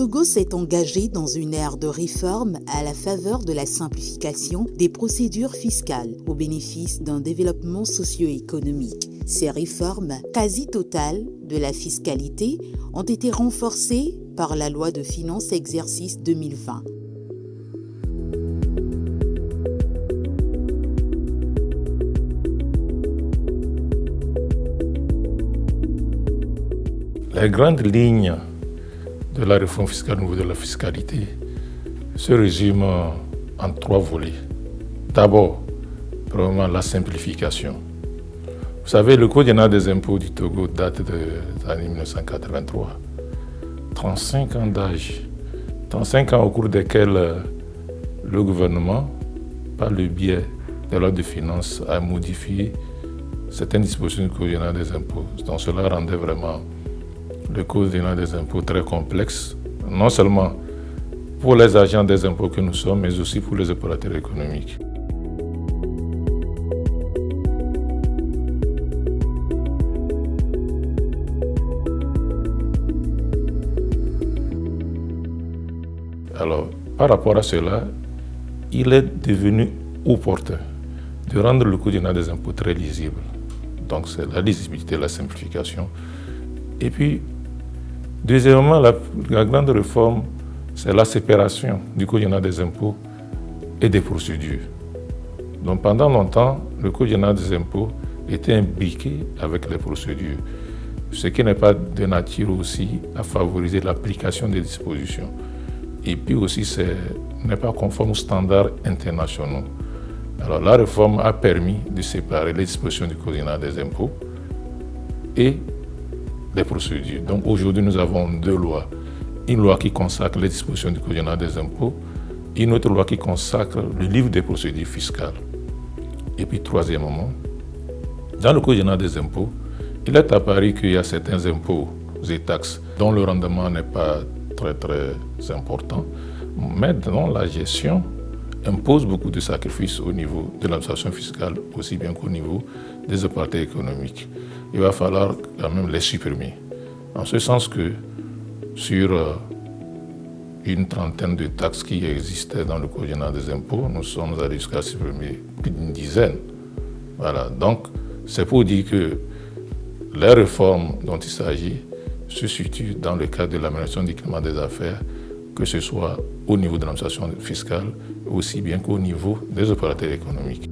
Togo s'est engagé dans une ère de réforme à la faveur de la simplification des procédures fiscales au bénéfice d'un développement socio-économique. Ces réformes, quasi totales de la fiscalité, ont été renforcées par la loi de finances exercice 2020. Les grandes lignes de la réforme fiscale au niveau de la fiscalité se résument en 3 volets. D'abord, probablement la simplification. Vous savez, le Code général des impôts du Togo date des années 1983. 35 ans d'âge. 35 ans au cours desquels le gouvernement, par le biais de la loi de finances, a modifié certaines dispositions du Code général des impôts. Donc cela rendait vraiment le Code général des impôts très complexe, non seulement pour les agents des impôts que nous sommes, mais aussi pour les opérateurs économiques. Alors, par rapport à cela, il est devenu opportun de rendre le Code général des impôts très lisible. Donc, c'est la lisibilité, la simplification. Et puis, deuxièmement, la grande réforme, c'est la séparation du Code général des impôts et des procédures. Donc pendant longtemps, le Code général des impôts était imbriqué avec les procédures, ce qui n'est pas de nature aussi à favoriser l'application des dispositions. Et puis aussi, ce n'est pas conforme aux standards internationaux. Alors la réforme a permis de séparer les dispositions du Code général des impôts et les procédures. Donc aujourd'hui, nous avons 2 lois. Une loi qui consacre les dispositions du Code général des impôts, une autre loi qui consacre le livre des procédures fiscales. Et puis troisièmement, dans le Code général des impôts, il est apparu qu'il y a certains impôts et taxes dont le rendement n'est pas très important, mais dont la gestion impose beaucoup de sacrifices au niveau de l'administration fiscale, aussi bien qu'au niveau des opérateurs économiques. Il va falloir quand même les supprimer. En ce sens que sur une trentaine de taxes qui existaient dans le Code général des impôts, nous sommes allés jusqu'à supprimer plus d'une dizaine. Voilà. Donc, c'est pour dire que les réformes dont il s'agit se situent dans le cadre de l'amélioration du climat des affaires, que ce soit au niveau de l'administration fiscale, aussi bien qu'au niveau des opérateurs économiques.